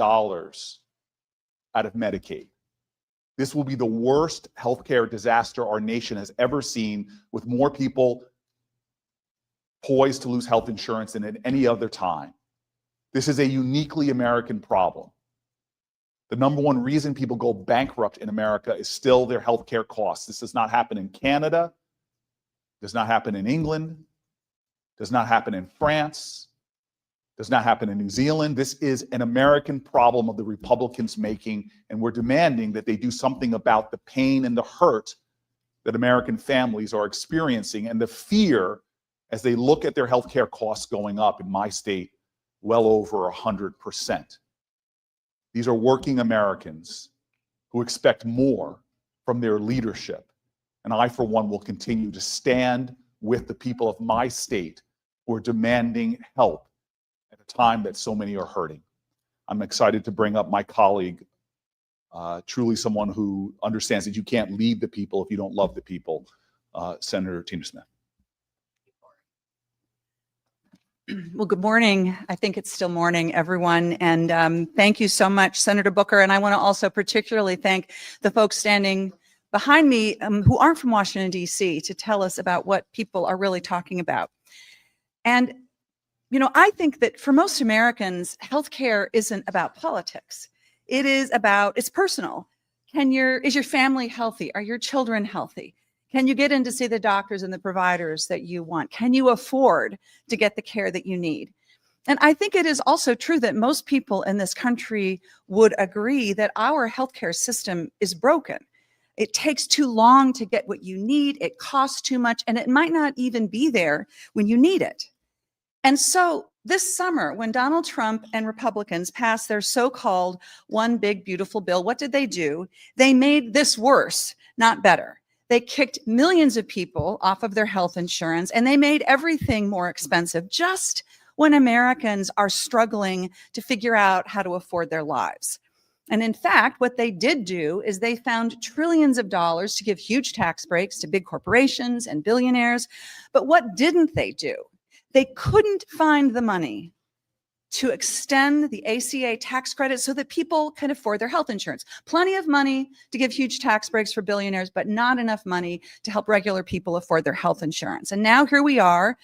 out of Medicaid. This will be the worst healthcare disaster our nation has ever seen, with more people poised to lose health insurance than at any other time. This is a uniquely American problem. The number one reason people go bankrupt in America is still their healthcare costs. This does not happen in Canada, does not happen in England, does not happen in France, does not happen in New Zealand. This is an American problem of the Republicans making, and we're demanding that they do something about the pain and the hurt that American families are experiencing and the fear as they look at their healthcare costs going up in my state well over 100%. These are working Americans who expect more from their leadership. And I, for one, will continue to stand with the people of my state who are demanding help at a time that so many are hurting. I'm excited to bring up my colleague, truly someone who understands that you can't lead the people if you don't love the people, Senator Tina Smith. Well, good morning. I think it's still morning, everyone. And thank you so much, Senator Booker. And I want to also particularly thank the folks standing behind me who aren't from Washington, D.C., to tell us about what people are really talking about. And, you know, I think that for most Americans, healthcare isn't about politics. It is about, it's personal. Is your family healthy? Are your children healthy? Can you get in to see the doctors and the providers that you want? Can you afford to get the care that you need? And I think it is also true that most people in this country would agree that our healthcare system is broken. It takes too long to get what you need, it costs too much, and it might not even be there when you need it. And so this summer, when Donald Trump and Republicans passed their so-called one big beautiful bill, what did they do? They made this worse, not better. They kicked millions of people off of their health insurance, and they made everything more expensive just when Americans are struggling to figure out how to afford their lives. And in fact, what they did do is they found trillions of dollars to give huge tax breaks to big corporations and billionaires. But what didn't they do? They couldn't find the money to extend the ACA tax credit so that people can afford their health insurance. Plenty of money to give huge tax breaks for billionaires, but not enough money to help regular people afford their health insurance. And now here we are.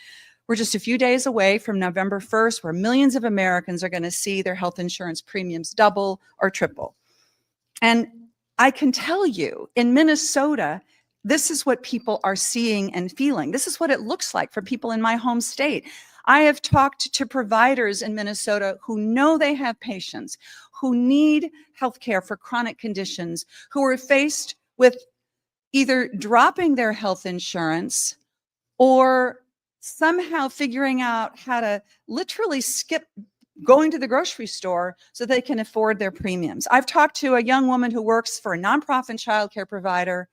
We're just a few days away from November 1st, where millions of Americans are going to see their health insurance premiums double or triple. And I can tell you, in Minnesota, this is what people are seeing and feeling. This is what it looks like for people in my home state. I have talked to providers in Minnesota who know they have patients who need healthcare for chronic conditions, who are faced with either dropping their health insurance or somehow figuring out how to literally skip going to the grocery store so they can afford their premiums. I've talked to a young woman who works for a nonprofit childcare provider,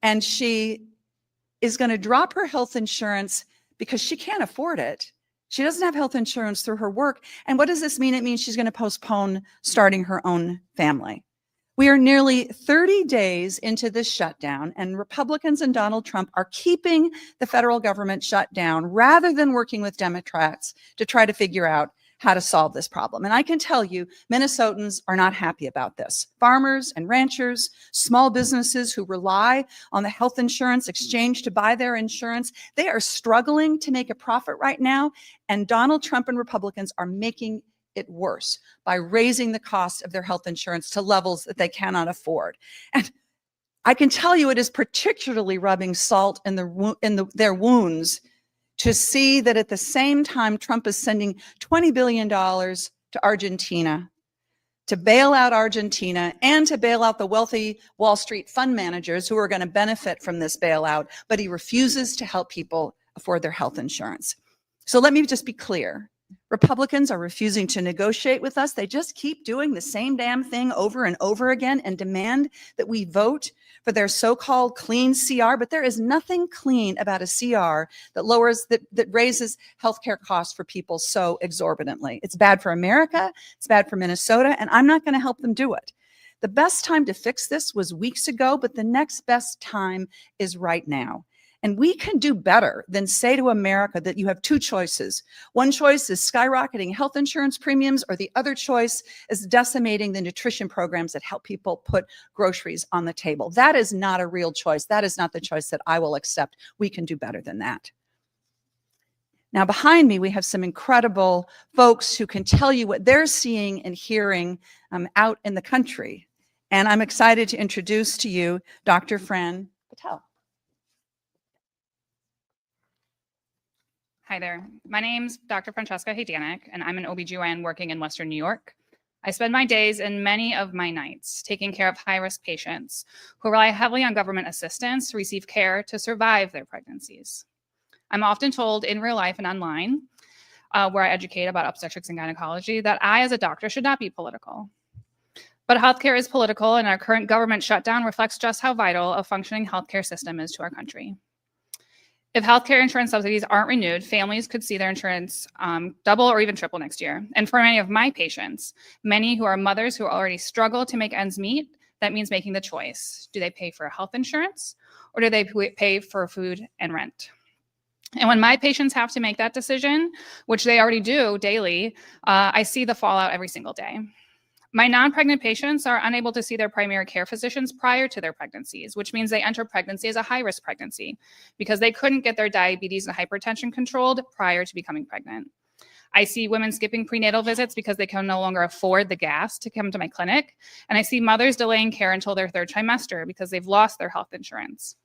and she is going to drop her health insurance because she can't afford it. She doesn't have health insurance through her work. And what does this mean? It means she's going to postpone starting her own family. We are nearly 30 days into this shutdown, and Republicans and Donald Trump are keeping the federal government shut down rather than working with Democrats to try to figure out how to solve this problem. And I can tell you, Minnesotans are not happy about this. Farmers and ranchers, small businesses who rely on the health insurance exchange to buy their insurance, they are struggling to make a profit right now. And Donald Trump and Republicans are making it worse by raising the cost of their health insurance to levels that they cannot afford. And I can tell you, it is particularly rubbing salt in their wounds to see that at the same time Trump is sending $20 billion to Argentina to bail out Argentina and to bail out the wealthy Wall Street fund managers who are going to benefit from this bailout, but he refuses to help people afford their health insurance. So let me just be clear. Republicans are refusing to negotiate with us. They just keep doing the same damn thing over and over again and demand that we vote for their so-called clean CR. But there is nothing clean about a CR that raises healthcare costs for people so exorbitantly. It's bad for America. It's bad for Minnesota, and I'm not going to help them do it. The best time to fix this was weeks ago, but the next best time is right now. And we can do better than say to America that you have two choices. One choice is skyrocketing health insurance premiums, or the other choice is decimating the nutrition programs that help people put groceries on the table. That is not a real choice. That is not the choice that I will accept. We can do better than that. Now, behind me, we have some incredible folks who can tell you what they're seeing and hearing out in the country. And I'm excited to introduce to you Dr. Fran Patel. Hi there. My name's Dr. Francesca Hadanik, and I'm an OBGYN working in Western New York. I spend my days and many of my nights taking care of high-risk patients who rely heavily on government assistance to receive care to survive their pregnancies. I'm often told in real life and online, where I educate about obstetrics and gynecology, that I, as a doctor, should not be political. But healthcare is political, and our current government shutdown reflects just how vital a functioning healthcare system is to our country. If healthcare insurance subsidies aren't renewed, families could see their insurance double or even triple next year. And for many of my patients, many who are mothers who already struggle to make ends meet, that means making the choice. Do they pay for health insurance, or do they pay for food and rent? And when my patients have to make that decision, which they already do daily, I see the fallout every single day. My non-pregnant patients are unable to see their primary care physicians prior to their pregnancies, which means they enter pregnancy as a high-risk pregnancy because they couldn't get their diabetes and hypertension controlled prior to becoming pregnant. I see women skipping prenatal visits because they can no longer afford the gas to come to my clinic. And I see mothers delaying care until their third trimester because they've lost their health insurance.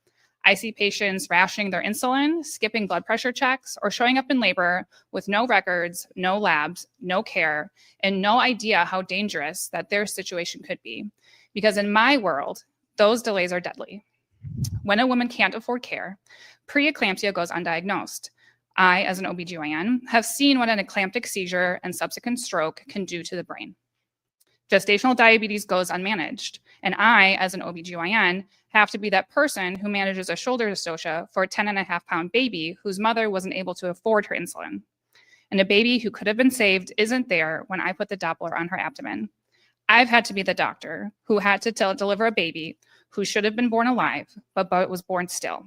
I see patients rationing their insulin, skipping blood pressure checks, or showing up in labor with no records, no labs, no care, and no idea how dangerous that their situation could be. Because in my world, those delays are deadly. When a woman can't afford care, preeclampsia goes undiagnosed. I, as an OBGYN, have seen what an eclamptic seizure and subsequent stroke can do to the brain. Gestational diabetes goes unmanaged, and I, as an OBGYN, have to be that person who manages a shoulder dystocia for a 10.5-pound baby whose mother wasn't able to afford her insulin. And a baby who could have been saved isn't there when I put the Doppler on her abdomen. I've had to be the doctor who had to deliver a baby who should have been born alive, but was born still.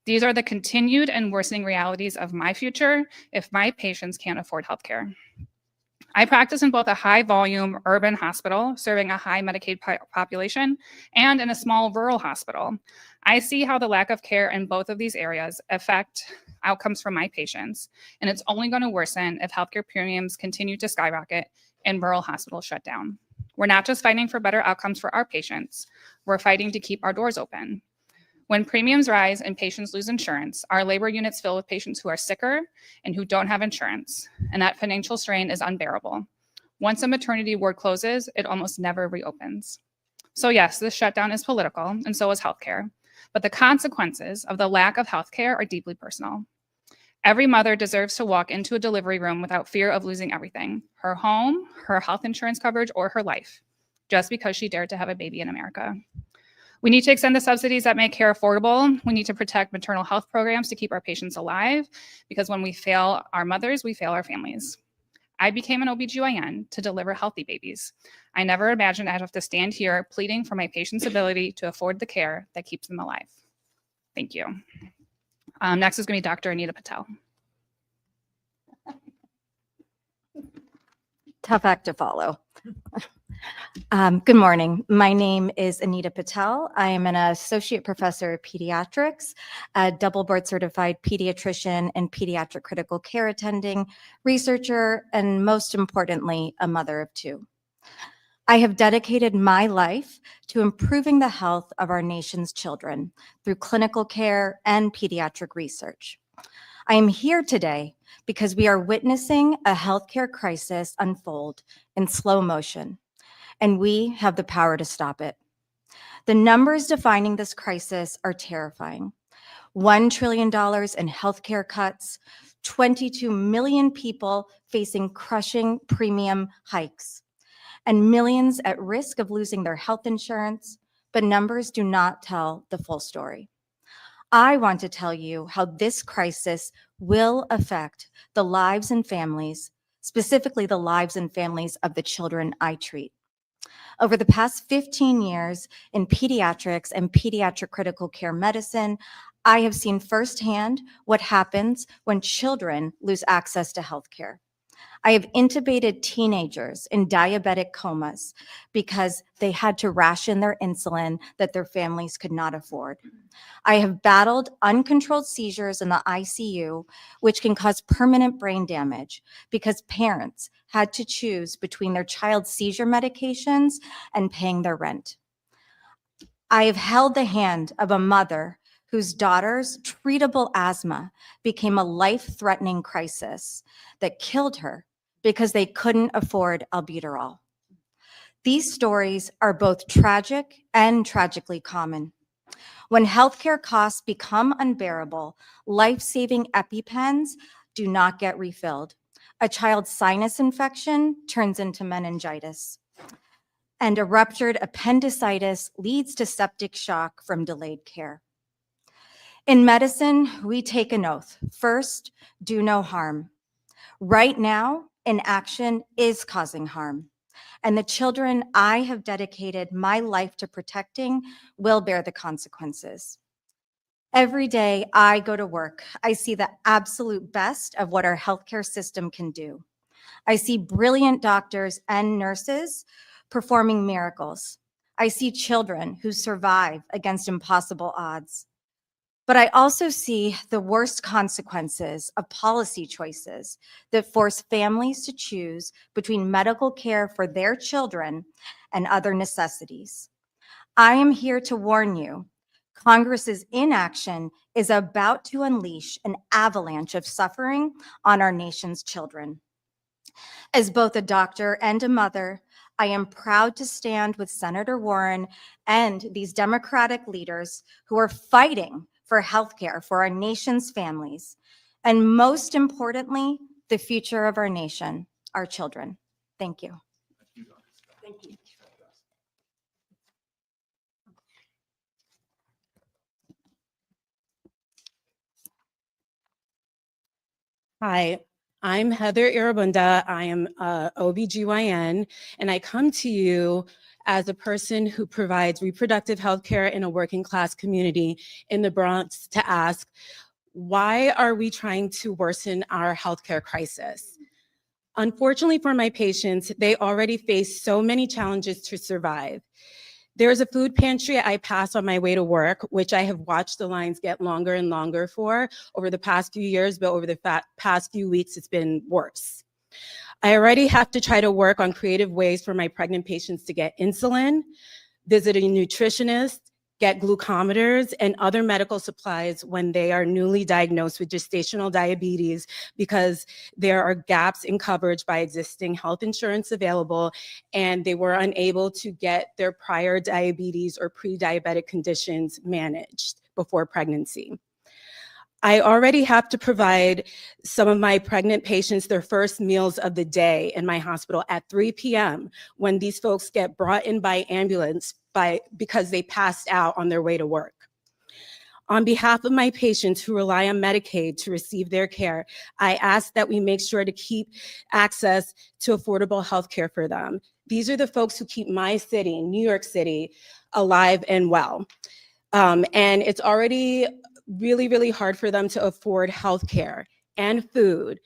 These are the continued and worsening realities of my future if my patients can't afford healthcare. I practice in both a high-volume urban hospital serving a high Medicaid population and in a small rural hospital. I see how the lack of care in both of these areas affect outcomes for my patients, and it's only going to worsen if healthcare premiums continue to skyrocket and rural hospitals shut down. We're not just fighting for better outcomes for our patients, we're fighting to keep our doors open. When premiums rise and patients lose insurance, our labor units fill with patients who are sicker and who don't have insurance, and that financial strain is unbearable. Once a maternity ward closes, it almost never reopens. So yes, this shutdown is political, and so is healthcare, but the consequences of the lack of healthcare are deeply personal. Every mother deserves to walk into a delivery room without fear of losing everything, her home, her health insurance coverage, or her life, just because she dared to have a baby in America. We need to extend the subsidies that make care affordable. We need to protect maternal health programs to keep our patients alive, because when we fail our mothers, we fail our families. I became an OBGYN to deliver healthy babies. I never imagined I'd have to stand here pleading for my patients' ability to afford the care that keeps them alive. Thank you. Next is going to be Dr. Anita Patel. Tough act to follow. Good morning. My name is Anita Patel. I am an associate professor of pediatrics, a double board certified pediatrician and pediatric critical care attending, researcher, and most importantly, a mother of two. I have dedicated my life to improving the health of our nation's children through clinical care and pediatric research. I am here today because we are witnessing a healthcare crisis unfold in slow motion, and we have the power to stop it. The numbers defining this crisis are terrifying. $1 trillion in healthcare cuts, 22 million people facing crushing premium hikes, and millions at risk of losing their health insurance, but numbers do not tell the full story. I want to tell you how this crisis will affect the lives and families, specifically the lives and families of the children I treat. Over the past 15 years in pediatrics and pediatric critical care medicine, I have seen firsthand what happens when children lose access to healthcare. I have intubated teenagers in diabetic comas because they had to ration their insulin that their families could not afford. I have battled uncontrolled seizures in the ICU, which can cause permanent brain damage because parents had to choose between their child's seizure medications and paying their rent. I have held the hand of a mother whose daughter's treatable asthma became a life-threatening crisis that killed her because they couldn't afford albuterol. These stories are both tragic and tragically common. When healthcare costs become unbearable, life-saving EpiPens do not get refilled. A child's sinus infection turns into meningitis, and a ruptured appendicitis leads to septic shock from delayed care. In medicine, we take an oath. First, do no harm. Right now, inaction is causing harm, and the children I have dedicated my life to protecting will bear the consequences. Every day I go to work, I see the absolute best of what our healthcare system can do. I see brilliant doctors and nurses performing miracles. I see children who survive against impossible odds. But I also see the worst consequences of policy choices that force families to choose between medical care for their children and other necessities. I am here to warn you, Congress's inaction is about to unleash an avalanche of suffering on our nation's children. As both a doctor and a mother, I am proud to stand with Senator Warren and these Democratic leaders who are fighting for healthcare for our nation's families, and most importantly, the future of our nation, our children. Thank you. Thank you. Hi, I'm Heather Irabunda. I am a OBGYN, and I come to you as a person who provides reproductive health care in a working class community in the Bronx to ask, why are we trying to worsen our healthcare crisis? Unfortunately for my patients, they already face so many challenges to survive. There's a food pantry I pass on my way to work, which I have watched the lines get longer and longer for over the past few years, but over the past few weeks, it's been worse. I already have to try to work on creative ways for my pregnant patients to get insulin, visit a nutritionist, get glucometers and other medical supplies when they are newly diagnosed with gestational diabetes, because there are gaps in coverage by existing health insurance available, and they were unable to get their prior diabetes or pre-diabetic conditions managed before pregnancy. I already have to provide some of my pregnant patients their first meals of the day in my hospital at 3 p.m. when these folks get brought in by ambulance because they passed out on their way to work. On behalf of my patients who rely on Medicaid to receive their care, I ask that we make sure to keep access to affordable health care for them. These are the folks who keep my city, New York City, alive and well. And it's already really, really hard for them to afford healthcare and food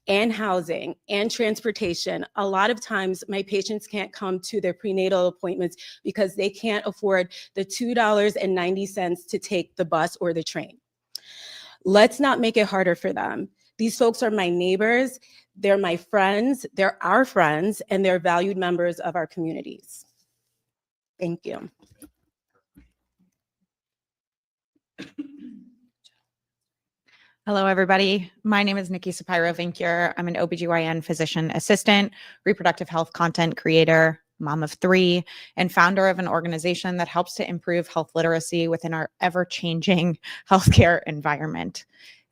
and housing and transportation. A lot of times my patients can't come to their prenatal appointments because they can't afford the $2.90 to take the bus or the train. Let's not make it harder for them. These folks are my neighbors, they're my friends, they're our friends, and they're valued members of our communities. Thank you. Hello, everybody. My name is Nikki Sapiro-Vincure. I'm an OBGYN physician assistant, reproductive health content creator, mom of 3, and founder of an organization that helps to improve health literacy within our ever-changing healthcare environment.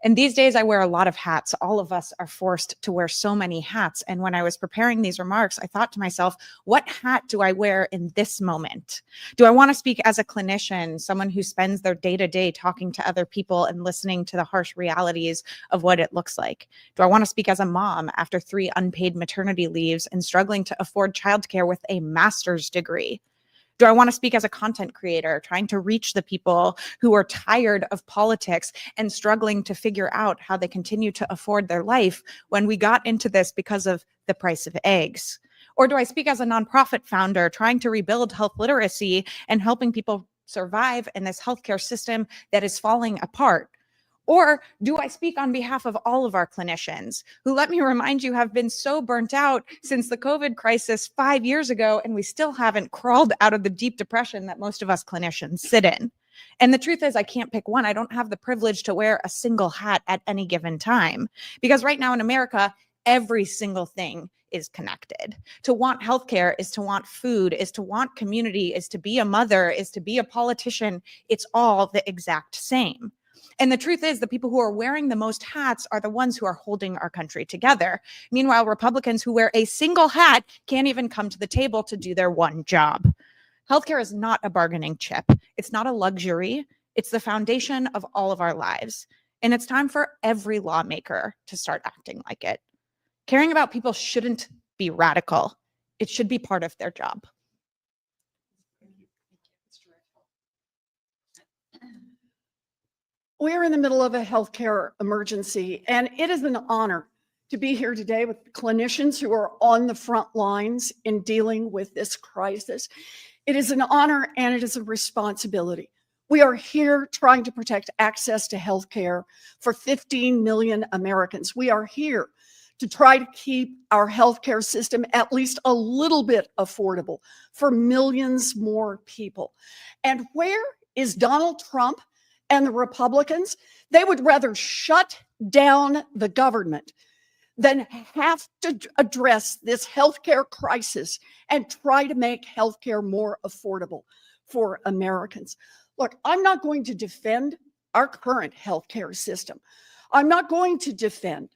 And these days I wear a lot of hats. All of us are forced to wear so many hats. And when I was preparing these remarks, I thought to myself, what hat do I wear in this moment? Do I want to speak as a clinician, someone who spends their day-to-day talking to other people and listening to the harsh realities of what it looks like? Do I want to speak as a mom after 3 unpaid maternity leaves and struggling to afford childcare with a master's degree? Do I want to speak as a content creator, trying to reach the people who are tired of politics and struggling to figure out how they continue to afford their life when we got into this because of the price of eggs? Or do I speak as a nonprofit founder trying to rebuild health literacy and helping people survive in this healthcare system that is falling apart? Or do I speak on behalf of all of our clinicians who, let me remind you, have been so burnt out since the COVID crisis 5 years ago, and we still haven't crawled out of the deep depression that most of us clinicians sit in? And the truth is, I can't pick one. I don't have the privilege to wear a single hat at any given time, because right now in America, every single thing is connected. To want healthcare is to want food, is to want community, is to be a mother, is to be a politician. It's all the exact same. And the truth is, the people who are wearing the most hats are the ones who are holding our country together. Meanwhile, Republicans who wear a single hat can't even come to the table to do their one job. Healthcare is not a bargaining chip. It's not a luxury. It's the foundation of all of our lives. And it's time for every lawmaker to start acting like it. Caring about people shouldn't be radical. It should be part of their job. We're in the middle of a healthcare emergency, and it is an honor to be here today with clinicians who are on the front lines in dealing with this crisis. It is an honor and it is a responsibility. We are here trying to protect access to healthcare for 15 million Americans. We are here to try to keep our healthcare system at least a little bit affordable for millions more people. And where is Donald Trump and the Republicans? They would rather shut down the government than have to address this healthcare crisis and try to make healthcare more affordable for Americans. Look, I'm not going to defend our current healthcare system. I'm not going to defend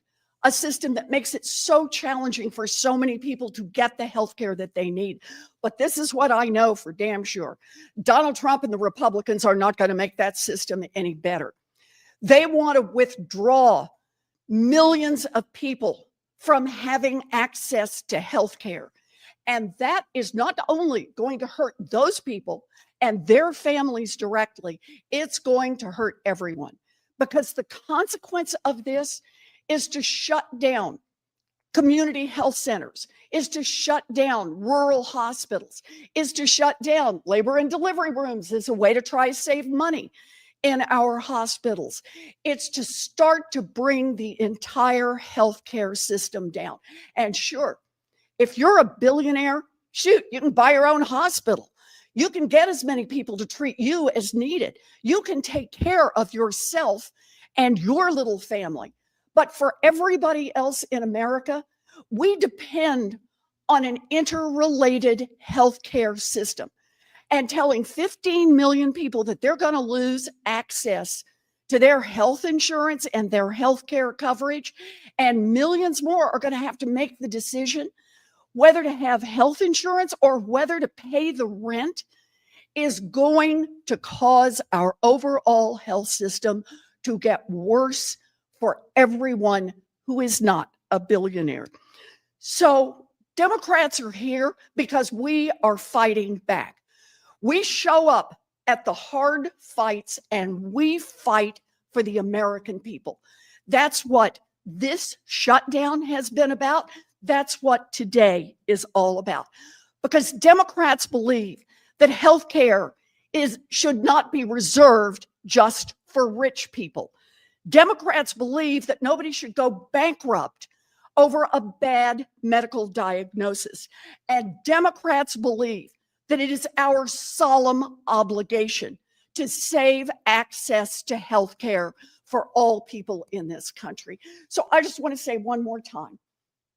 a system that makes it so challenging for so many people to get the healthcare that they need. But this is what I know for damn sure. Donald Trump and the Republicans are not going to make that system any better. They want to withdraw millions of people from having access to healthcare. And that is not only going to hurt those people and their families directly, it's going to hurt everyone. Because the consequence of this is to shut down community health centers, is to shut down rural hospitals, is to shut down labor and delivery rooms as a way to try to save money in our hospitals. It's to start to bring the entire healthcare system down. And sure, if you're a billionaire, shoot, you can buy your own hospital. You can get as many people to treat you as needed. You can take care of yourself and your little family. But for everybody else in America, we depend on an interrelated healthcare system. And telling 15 million people that they're going to lose access to their health insurance and their healthcare coverage, and millions more are going to have to make the decision whether to have health insurance or whether to pay the rent, is going to cause our overall health system to get worse for everyone who is not a billionaire. So Democrats are here because we are fighting back. We show up at the hard fights and we fight for the American people. That's what this shutdown has been about. That's what today is all about. Because Democrats believe that healthcare should not be reserved just for rich people. Democrats believe that nobody should go bankrupt over a bad medical diagnosis. And Democrats believe that it is our solemn obligation to save access to health care for all people in this country. So I just want to say one more time,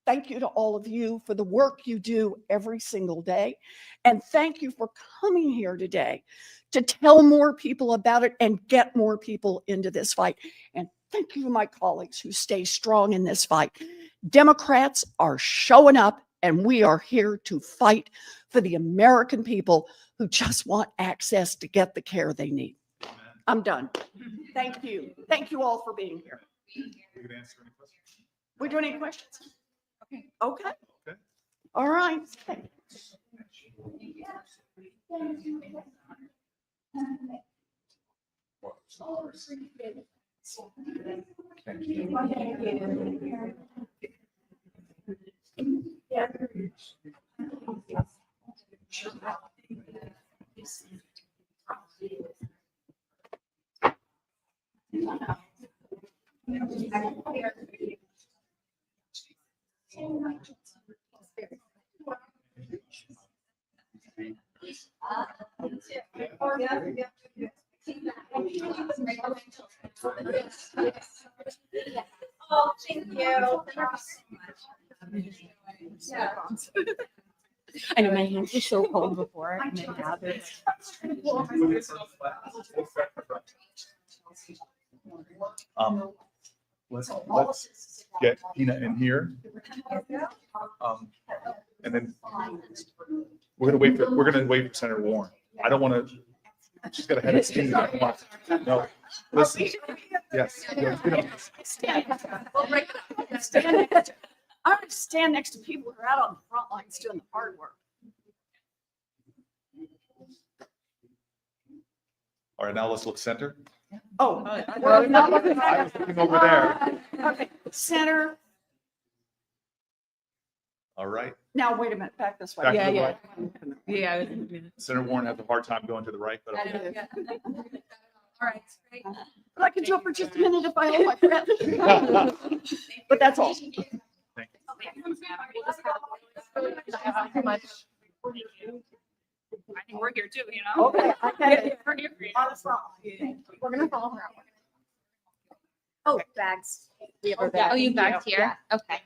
thank you to all of you for the work you do every single day. And thank you for coming here today to tell more people about it and get more people into this fight. And thank you to my colleagues who stay strong in this fight. Democrats are showing up and we are here to fight for the American people who just want access to get the care they need. I'm done. Thank you. Thank you all for being here. We do any questions? Okay. Okay. All right. Oh, thank you. I know my hands were so cold before, and then now they're Let's get Tina in here. And then we're gonna wait for Senator Warren. I don't want to, she's got a head of steam. I don't want to, no, listen, yes. No, you know, I want to stand next to people who are out on the front lines doing the hard work. All right, now let's look center. Oh. I was looking over there. Okay, center. All right. Now, wait a minute, back this way. Back to the right. yeah. Senator Warren has a hard time going to the right, but okay. All right. But I can do it for just a minute if I hold my breath. But that's all. Thank you. I think we're here too, you know? Okay, I got it. We're here for you. On the front line. We're gonna follow her out. Oh, bags. Oh, you back here? Okay.